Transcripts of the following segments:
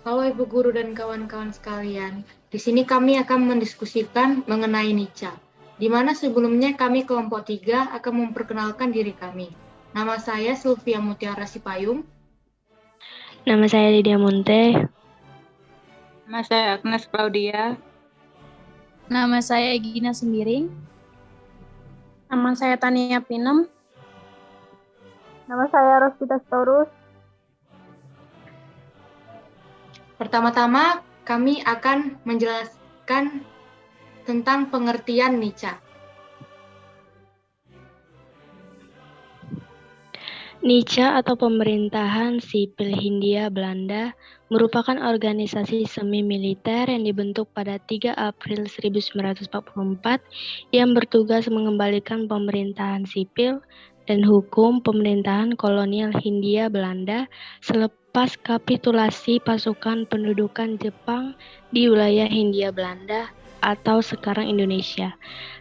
Halo Ibu Guru dan kawan-kawan sekalian, di sini kami akan mendiskusikan mengenai Nica, di mana sebelumnya kami kelompok 3 akan memperkenalkan diri kami. Nama saya Sylvia Mutiara Sipayung. Nama saya Lydia Munte. Nama saya Agnes Claudia. Nama saya Egina Sembiring. Nama saya Tania Pinem. Nama saya Rosvita Storus. Pertama-tama kami akan menjelaskan tentang pengertian Nica. Nica atau Pemerintahan Sipil Hindia Belanda merupakan organisasi semi-militer yang dibentuk pada 3 April 1944 yang bertugas mengembalikan pemerintahan sipil dan hukum pemerintahan kolonial Hindia Belanda selepas kapitulasi pasukan pendudukan Jepang di wilayah Hindia Belanda atau sekarang Indonesia,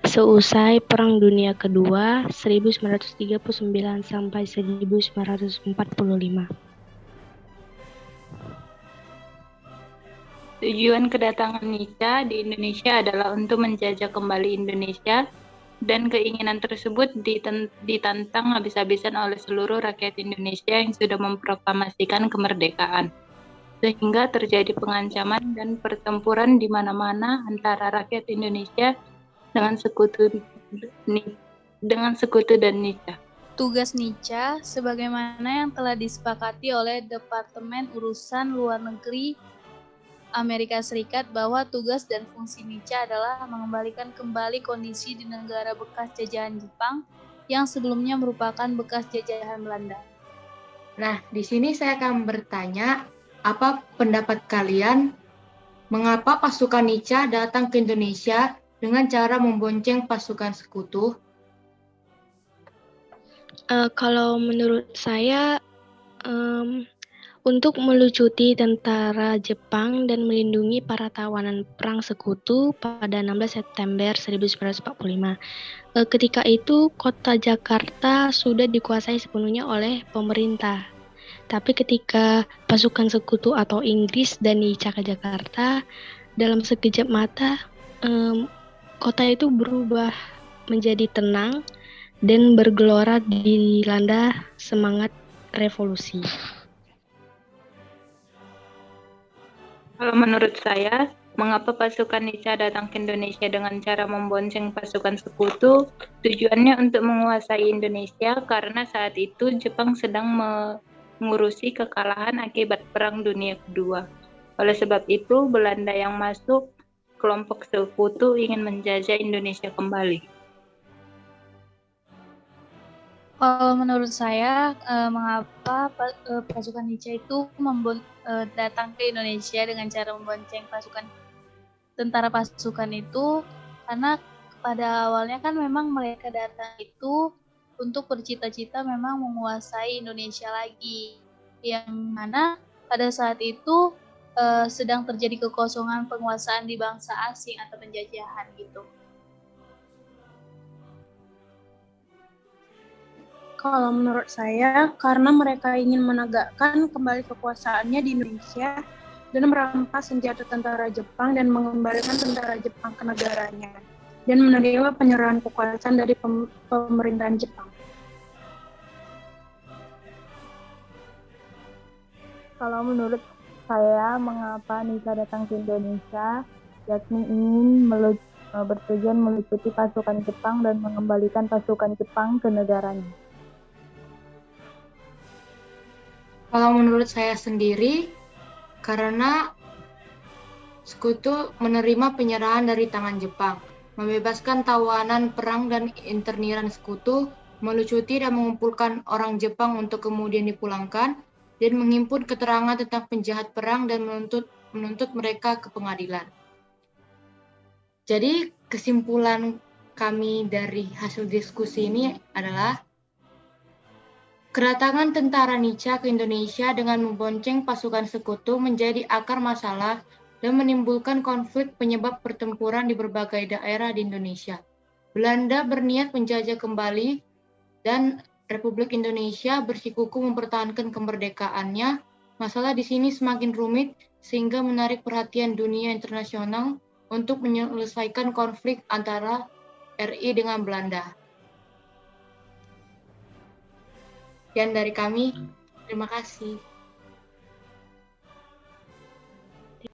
seusai Perang Dunia Kedua 1939 sampai 1945. Tujuan kedatangan Nica di Indonesia adalah untuk menjajah kembali Indonesia, dan keinginan tersebut ditantang habis-habisan oleh seluruh rakyat Indonesia yang sudah memproklamasikan kemerdekaan, sehingga terjadi pengancaman dan pertempuran di mana-mana antara rakyat Indonesia dengan sekutu dan Nica. Tugas Nica, sebagaimana yang telah disepakati oleh Departemen Urusan Luar Negeri Amerika Serikat, bahwa tugas dan fungsi Nica adalah mengembalikan kembali kondisi di negara bekas jajahan Jepang yang sebelumnya merupakan bekas jajahan Belanda. Nah, di sini saya akan bertanya, apa pendapat kalian mengapa pasukan Nica datang ke Indonesia dengan cara membonceng pasukan sekutu? Kalau menurut saya, untuk melucuti tentara Jepang dan melindungi para tawanan perang sekutu pada 16 September 1945. Ketika itu, kota Jakarta sudah dikuasai sepenuhnya oleh pemerintah. Tapi ketika pasukan sekutu atau Inggris dan Nica ke Jakarta, dalam sekejap mata, kota itu berubah menjadi tenang dan bergelora dilanda semangat revolusi. Kalau menurut saya, mengapa pasukan Nica datang ke Indonesia dengan cara membonceng pasukan sekutu? Tujuannya untuk menguasai Indonesia karena saat itu Jepang sedang mengurusi kekalahan akibat Perang Dunia Kedua. Oleh sebab itu, Belanda yang masuk kelompok sekutu ingin menjajah Indonesia kembali. Kalau menurut saya, mengapa pasukan Nica itu datang ke Indonesia dengan cara membonceng tentara pasukan itu, karena pada awalnya kan memang mereka datang itu untuk bercita-cita memang menguasai Indonesia lagi, yang mana pada saat itu sedang terjadi kekosongan penguasaan di bangsa asing atau penjajahan gitu. Kalau menurut saya, karena mereka ingin menegakkan kembali kekuasaannya di Indonesia dan merampas senjata tentara Jepang dan mengembalikan tentara Jepang ke negaranya dan menerima penyerahan kekuasaan dari pemerintahan Jepang. Kalau menurut saya, mengapa Nica datang ke Indonesia, yakni ingin bertujuan melucuti pasukan Jepang dan mengembalikan pasukan Jepang ke negaranya. Kalau menurut saya sendiri, karena sekutu menerima penyerahan dari tangan Jepang, membebaskan tawanan perang dan interniran sekutu, melucuti dan mengumpulkan orang Jepang untuk kemudian dipulangkan, dan menghimpun keterangan tentang penjahat perang dan menuntut mereka ke pengadilan. Jadi kesimpulan kami dari hasil diskusi ini adalah kedatangan tentara Nica ke Indonesia dengan membonceng pasukan sekutu menjadi akar masalah dan menimbulkan konflik penyebab pertempuran di berbagai daerah di Indonesia. Belanda berniat menjajah kembali dan Republik Indonesia bersikukuh mempertahankan kemerdekaannya Masalah di sini semakin rumit sehingga menarik perhatian dunia internasional untuk menyelesaikan konflik antara RI dengan Belanda. Sekian dari kami. Terima kasih.